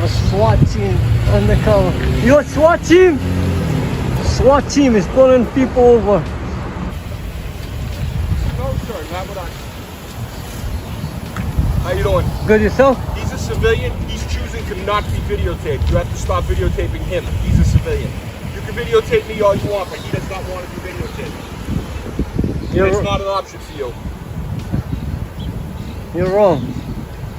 a SWAT team undercover. Your SWAT team? SWAT team is pulling people over. No, sir, not what How you doing? Good, yourself? He's a civilian. He's choosing to not be videotaped. You have to stop videotaping him. He's a civilian. You can videotape me all you want, but he does not want to be videotaped. It's not an option for you. You're wrong.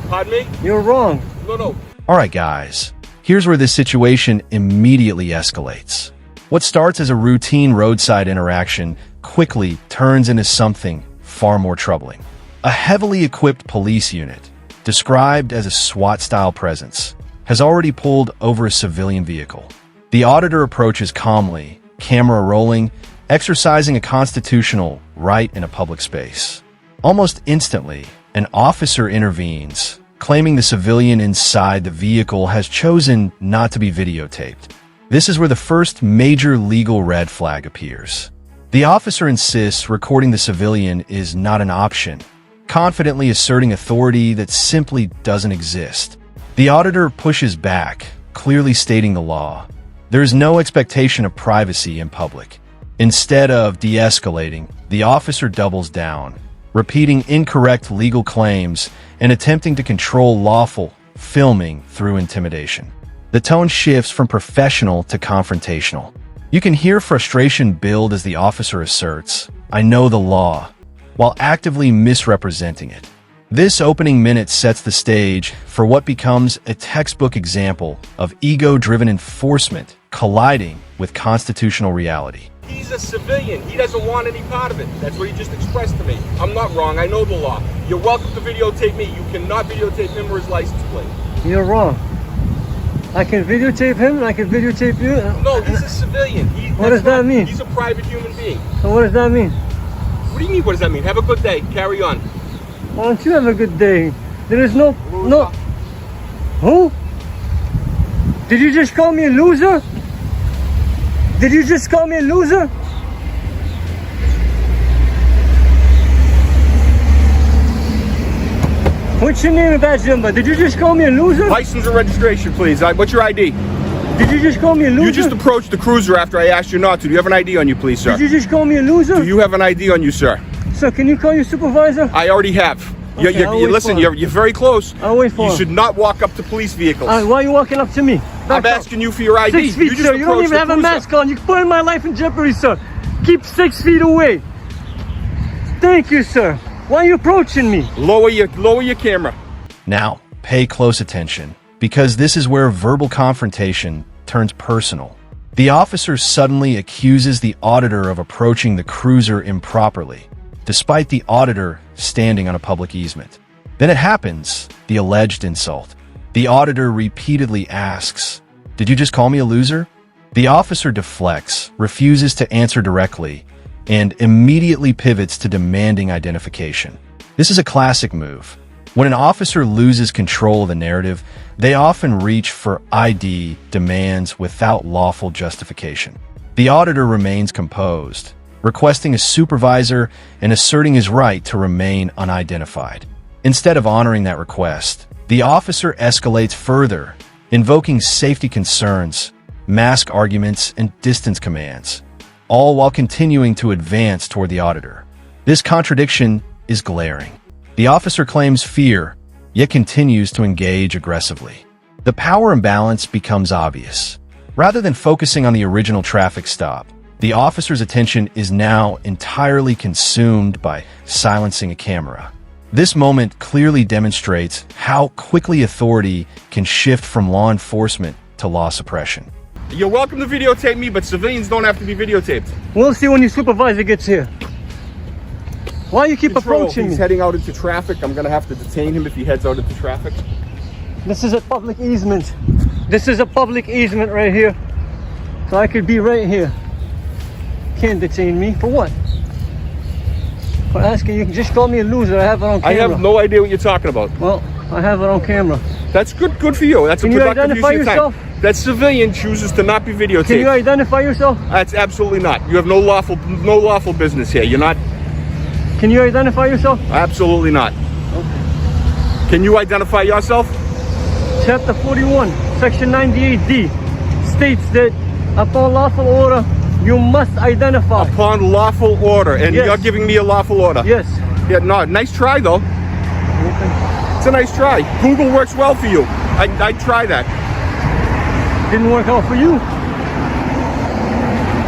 Pardon me? You're wrong. No. All right, guys. Here's where this situation immediately escalates. What starts as a routine roadside interaction quickly turns into something far more troubling. A heavily equipped police unit, described as a SWAT-style presence, has already pulled over a civilian vehicle. The auditor approaches calmly, camera rolling, exercising a constitutional right in a public space. Almost instantly, an officer intervenes, claiming the civilian inside the vehicle has chosen not to be videotaped. This is where the first major legal red flag appears. The officer insists recording the civilian is not an option, confidently asserting authority that simply doesn't exist. The auditor pushes back, clearly stating the law. There is no expectation of privacy in public. Instead of de-escalating, the officer doubles down, repeating incorrect legal claims and attempting to control lawful filming through intimidation. The tone shifts from professional to confrontational. You can hear frustration build as the officer asserts, "I know the law," while actively misrepresenting it. This opening minute sets the stage for what becomes a textbook example of ego-driven enforcement colliding with constitutional reality. He's a civilian. He doesn't want any part of it. That's what he just expressed to me. I'm not wrong. I know the law. You're welcome to videotape me. You cannot videotape him or his license plate. You're wrong. I can videotape him and I can videotape you. No, he's a civilian. What does that mean? He's a private human being. So what does that mean? What do you mean, what does that mean? Have a good day. Carry on. Why don't you have a good day? There is no... Who? Did you just call me a loser? Did you just call me a loser? What's your name and badge number? Did you just call me a loser? License and registration, please. What's your ID? Did you just call me a loser? You just approached the cruiser after I asked you not to. Do you have an ID on you, please, sir? Did you just call me a loser? Do you have an ID on you, sir? Sir, can you call your supervisor? I already have. Okay, Listen, you're very close. I'll wait for You him. should not walk up to police vehicles. Why are you walking up to me? I'm asking you for your ID. 6 feet, sir. You don't even have a mask on. You're putting my life in jeopardy, sir. Keep 6 feet away. Thank you, sir. Why are you approaching me? Lower your camera. Now, pay close attention, because this is where verbal confrontation turns personal. The officer suddenly accuses the auditor of approaching the cruiser improperly, despite the auditor standing on a public easement. Then it happens, the alleged insult. The auditor repeatedly asks, "Did you just call me a loser?" The officer deflects, refuses to answer directly, and immediately pivots to demanding identification. This is a classic move. When an officer loses control of the narrative, they often reach for ID demands without lawful justification. The auditor remains composed, requesting a supervisor and asserting his right to remain unidentified. Instead of honoring that request, the officer escalates further, invoking safety concerns, mask arguments, and distance commands, all while continuing to advance toward the auditor. This contradiction is glaring. The officer claims fear, yet continues to engage aggressively. The power imbalance becomes obvious. Rather than focusing on the original traffic stop, the officer's attention is now entirely consumed by silencing a camera. This moment clearly demonstrates how quickly authority can shift from law enforcement to law suppression. You're welcome to videotape me, but civilians don't have to be videotaped. We'll see when your supervisor gets here. Why you keep approaching me? He's heading out into traffic. I'm going to have to detain him if he heads out into traffic. This is a public easement. This is a public easement right here. So I could be right here. Can't detain me. For what? For asking, you can just call me a loser. I have it on camera. I have no idea what you're talking about. Well, I have it on camera. That's good for you. That's Can a you productive identify use of your yourself? time. That civilian chooses to not be videotaped. Can you identify yourself? That's absolutely not. You have no lawful business here. You're not. Can you identify yourself? Absolutely not. Okay. Can you identify yourself? Chapter 41, Section 98D states that upon lawful order, you must identify. Upon lawful order, and Yes. you're giving me a lawful order. Yes. Yeah, no, nice try though. It's a nice try. Google works well for you. I'd try that. Didn't work out for you.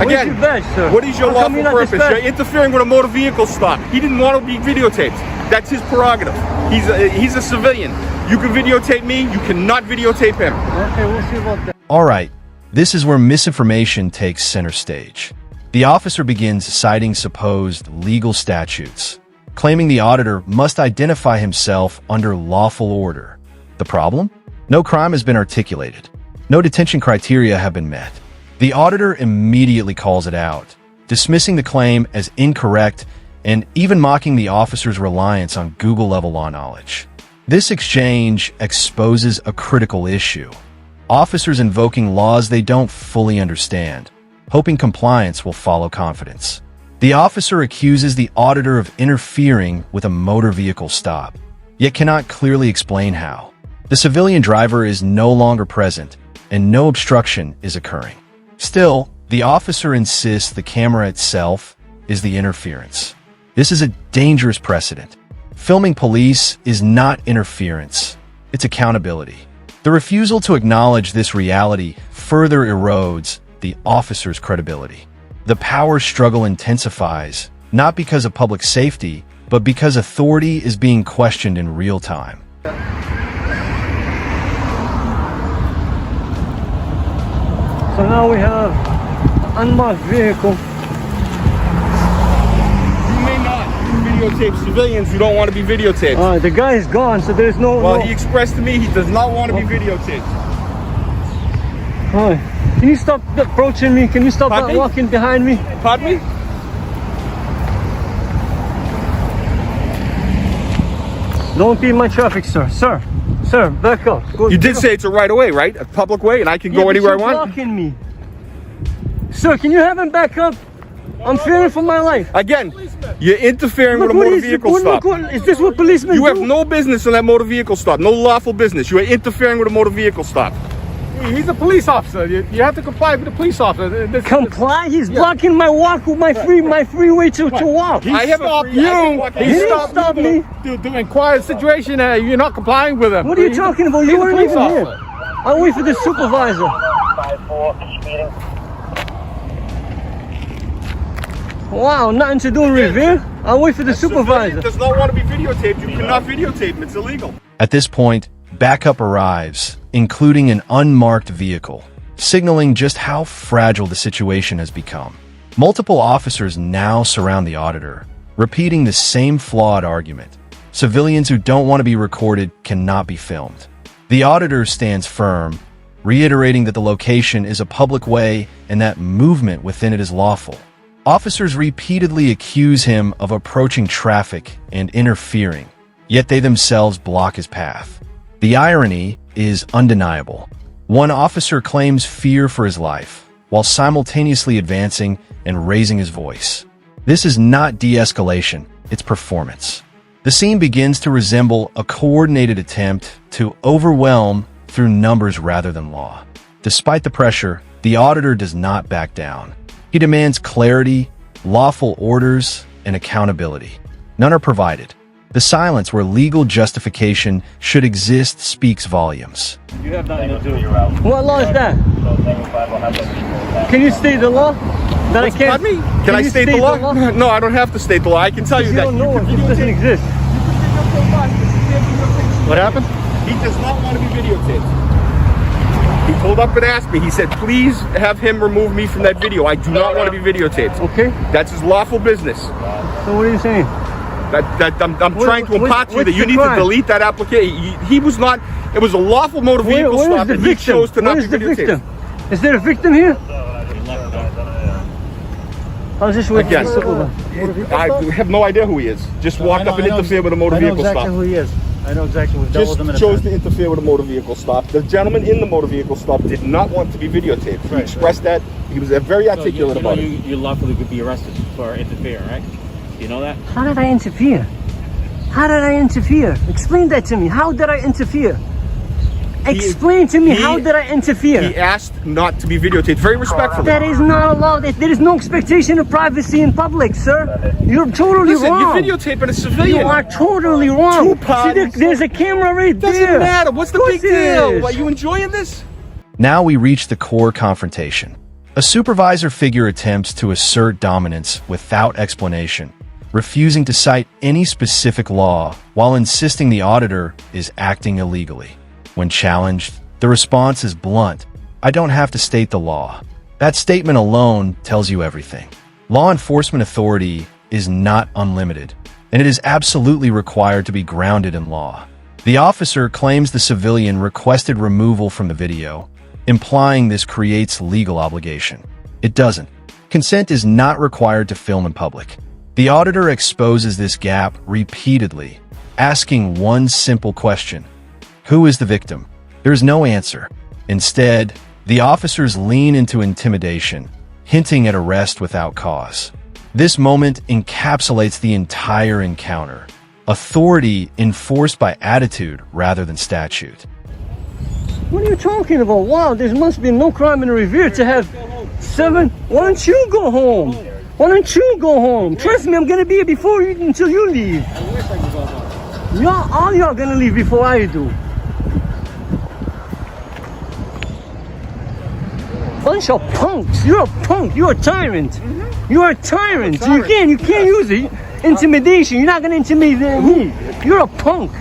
Again, your badge, sir? what is your How come lawful you're not purpose? dispatched? You're interfering with a motor vehicle stop. He didn't want to be videotaped. That's his prerogative. He's a civilian. You can videotape me. You cannot videotape him. Okay, we'll see about that. All right, this is where misinformation takes center stage. The officer begins citing supposed legal statutes, claiming the auditor must identify himself under lawful order. The problem? No crime has been articulated. No detention criteria have been met. The auditor immediately calls it out, dismissing the claim as incorrect and even mocking the officer's reliance on Google-level law knowledge. This exchange exposes a critical issue. Officers invoking laws they don't fully understand, hoping compliance will follow confidence. The officer accuses the auditor of interfering with a motor vehicle stop, yet cannot clearly explain how. The civilian driver is no longer present, and no obstruction is occurring. Still, the officer insists the camera itself is the interference. This is a dangerous precedent. Filming police is not interference, it's accountability. The refusal to acknowledge this reality further erodes the officer's credibility. The power struggle intensifies, not because of public safety, but because authority is being questioned in real time. So now we have an unmarked vehicle. You may not videotape civilians who don't want to be videotaped. The guy is gone, so there's no... Well, he expressed to me he does not want to be videotaped. Can you stop approaching me? Can you stop Pardon me? walking behind me? Pardon me? Don't be in my traffic, sir. Sir, back up. Go, You did say it's a right of way, right? A public way, and I can go anywhere I want? You're blocking me. Sir, can you have him back up? I'm fearing for my life. Again, you're interfering with a motor vehicle stop. Is this what policemen do? You have no business on that motor vehicle stop. No lawful business. You are interfering with a motor vehicle stop. He's a police officer. You have to comply with the police officer. Comply? He's blocking my walk with my freeway to walk. He I have a stopped free- I can you. walk He in. didn't stopped stop you me. to inquire the situation that you're not complying with him. What are you talking about? You He's a weren't police even here. officer. I'll wait for the supervisor. 5-4, speeding. Wow, nothing to do in Revere. I'll wait for the supervisor. Civilian does not want to be videotaped. You cannot videotape him. It's illegal. At this point, backup arrives, including an unmarked vehicle, signaling just how fragile the situation has become. Multiple officers now surround the auditor, repeating the same flawed argument. Civilians who don't want to be recorded cannot be filmed. The auditor stands firm, reiterating that the location is a public way and that movement within it is lawful. Officers repeatedly accuse him of approaching traffic and interfering, yet they themselves block his path. The irony is undeniable. One officer claims fear for his life, while simultaneously advancing and raising his voice. This is not de-escalation, it's performance. The scene begins to resemble a coordinated attempt to overwhelm through numbers rather than law. Despite the pressure, the auditor does not back down. He demands clarity, lawful orders, and accountability. None are provided. The silence where legal justification should exist speaks volumes. You have nothing to do. What law is that? Can you state the law? That I can't. Pardon me? Can I you state the law? No, I don't have to state the law. I can tell you You that. don't know it. It doesn't exist. What happened? He does not want to be videotaped. He pulled up and asked me. He said, please have him remove me from that video. I do not want to be videotaped. Okay. That's his lawful business. So what are you saying? I'm trying to impart to you that you need to delete that application. He was not, it was a lawful motor vehicle Where is stop the and he victim? chose to not Where be is the videotaped. victim? Is there a victim here? I was just waiting Again, for the supervisor. I have no idea who he is. Just walked up and interfered with a motor vehicle stop. who he is. I know exactly what dealt Just with him in chose to interfere with a motor vehicle stop. The gentleman in the motor vehicle stop did not want to be videotaped. He expressed that. He was very articulate about it. You lawfully could be arrested for interfering, right? You know that? How did I interfere? How did I interfere? Explain that to me. How did I interfere? Explain to me, how did I interfere? He asked not to be videotaped. Very respectfully. That is not allowed. There is no expectation of privacy in public, sir. You're totally wrong. You're videotaping a civilian. You are totally wrong. Two See, there's a camera right there. Doesn't matter. What's the big deal? Is. Are you enjoying this? Now we reach the core confrontation. A supervisor figure attempts to assert dominance without explanation, refusing to cite any specific law while insisting the auditor is acting illegally. When challenged, the response is blunt. I don't have to state the law. That statement alone tells you everything. Law enforcement authority is not unlimited, and it is absolutely required to be grounded in law. The officer claims the civilian requested removal from the video, implying this creates legal obligation. It doesn't. Consent is not required to film in public. The auditor exposes this gap repeatedly, asking one simple question: who is the victim? There is no answer. Instead, the officers lean into intimidation, hinting at arrest without cause. This moment encapsulates the entire encounter. Authority enforced by attitude rather than statute. What are you talking about? Wow, there must be no crime in Revere to have 7. Why don't you go home? Why don't you go home? Trust me, I'm gonna be here before you until you leave. All y'all gonna leave before I do. Bunch of punks. You're a punk. You're a tyrant. You're a tyrant. You can't use it. Intimidation. You're not gonna intimidate me. You're a punk.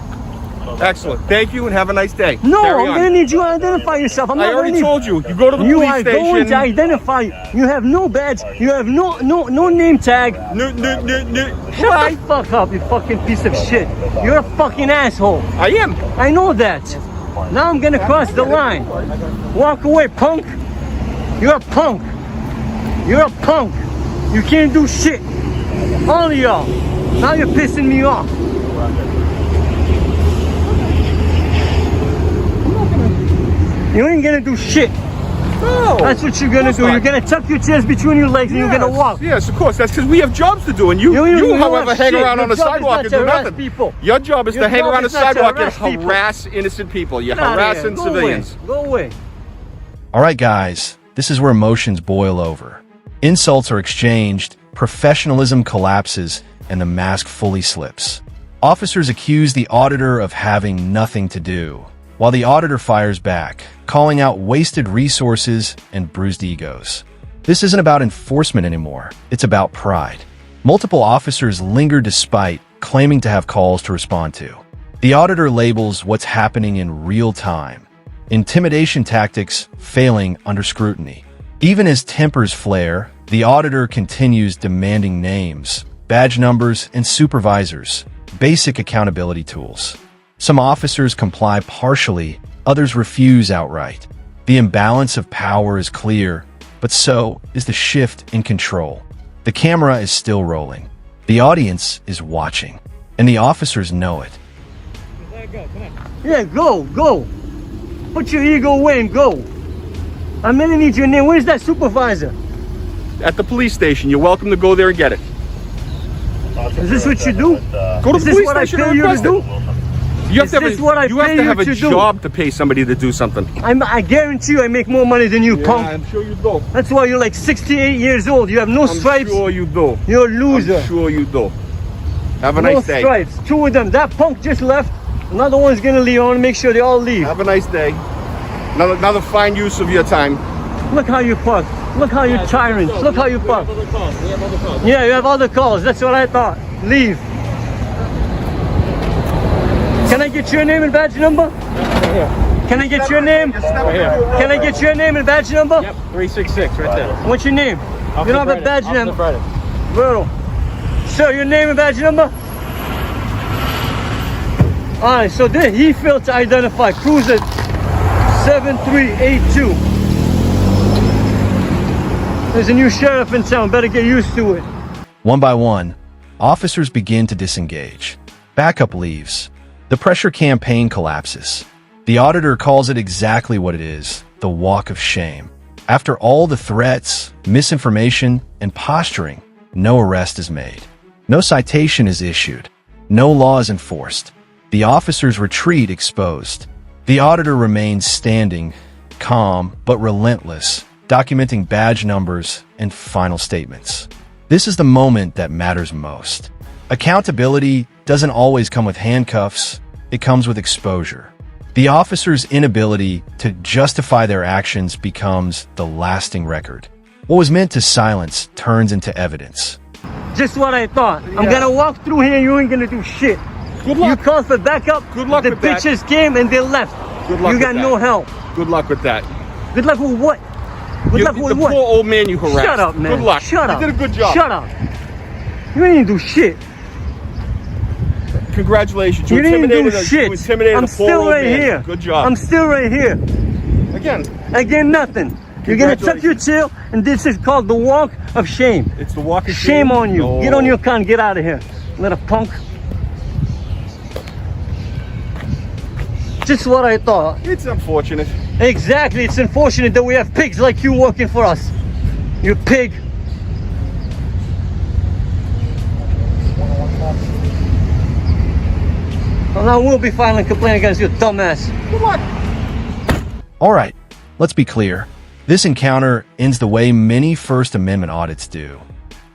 Excellent. Thank you and have a nice day. No, Carry I'm on. gonna need you to identify yourself. I already told you. You go to the you police are station. going to identify. You have no badge. You have no name tag. No. Shut the fuck up, you fucking piece of shit. You're a fucking asshole. I am. I know that. Now I'm gonna cross the line. Walk away, punk. You're a punk. You're a punk. You can't do shit. All of y'all. Now you're pissing me off. You ain't gonna do shit. No. That's what you're gonna do. You're gonna tuck your chairs between your legs and you're gonna walk. Yes, of course. That's because we have jobs to do, and you however, hang around on the sidewalk and do nothing. People. Your job is to hang around the sidewalk and people. harass innocent people. You're Get outta here. harassing Go civilians. away. Go away. All right, guys, this is where emotions boil over. Insults are exchanged, professionalism collapses, and the mask fully slips. Officers accuse the auditor of having nothing to do, while the auditor fires back, calling out wasted resources and bruised egos. This isn't about enforcement anymore, it's about pride. Multiple officers linger despite claiming to have calls to respond to. The auditor labels what's happening in real time. Intimidation tactics failing under scrutiny. Even as tempers flare, the auditor continues demanding names, badge numbers, and supervisors, basic accountability tools. Some officers comply partially, others refuse outright. The imbalance of power is clear, but so is the shift in control. The camera is still rolling. The audience is watching, and the officers know it. Yeah, go. Put your ego away and go. I'm gonna need your name. Where's that supervisor? At the police station. You're welcome to go there and get it. Is this what you do? Go to Is the this police what I station pay and you to request do? it. You have to have Is this what I pay you a to do? job to pay somebody to do something. I guarantee you I make more money than you, punk. I'm sure you do. That's why you're like 68 years old. You have no stripes. I'm sure you do. You're a loser. I'm sure you do. Have a No nice day. stripes. 2 of them. That punk just left. Another one's gonna leave. I want to make sure they all leave. Have a nice day. Another fine use of your time. Look how you park. Look how you tyrant. Look how you park. Yeah, you have other calls. That's what I thought. Leave. Can I get your name and badge number? Can I get your name? Can I get your name and badge number? Yep, 366 right there. What's your name? You don't have a badge number. Bro. Sir, your name and badge number? Alright, so then he failed to identify cruiser 7382. There's a new sheriff in town. Better get used to it. One by one, officers begin to disengage. Backup leaves. The pressure campaign collapses. The auditor calls it exactly what it is, the walk of shame. After all the threats, misinformation, and posturing, no arrest is made. No citation is issued. No law is enforced. The officers retreat exposed. The auditor remains standing, calm but relentless, documenting badge numbers and final statements. This is the moment that matters most. Accountability doesn't always come with handcuffs, it comes with exposure. The officer's inability to justify their actions becomes the lasting record. What was meant to silence turns into evidence. Just what I thought. I'm gonna walk through here, you ain't gonna do shit. Good luck. You called for backup. Good luck the with that. bitches came and they left. Good luck You with got that. no help. Good luck with that. Good luck with what? Good luck with The what? poor old man you harassed. Shut up, man. Good luck. Shut up. You did a good job. Shut up. You didn't do shit. Congratulations. You You didn't do intimidated shit. You intimidated I'm a poor still old right man. here. Good job. I'm still right here. Again, Nothing. You're gonna tuck your tail, and this is called the walk of shame. it's the walk of Shame on you. No. Get on your car and get out of here, little punk. Just what I thought. It's unfortunate. Exactly. It's unfortunate that we have pigs like you working for us. You pig. Well, now we'll be filing a complaint against your dumbass. Good luck. All right, let's be clear. This encounter ends the way many First Amendment audits do.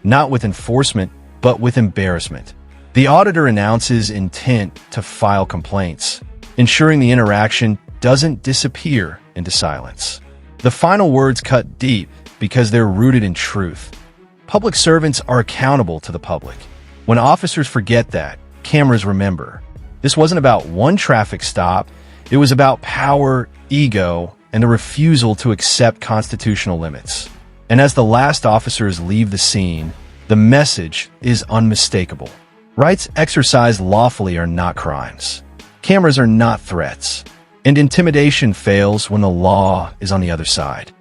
Not with enforcement, but with embarrassment. The auditor announces intent to file complaints, ensuring the interaction doesn't disappear into silence. The final words cut deep because they're rooted in truth. Public servants are accountable to the public. When officers forget that, cameras remember. This wasn't about one traffic stop. It was about power, ego, and the refusal to accept constitutional limits. And as the last officers leave the scene, the message is unmistakable. Rights exercised lawfully are not crimes. Cameras are not threats. And intimidation fails when the law is on the other side.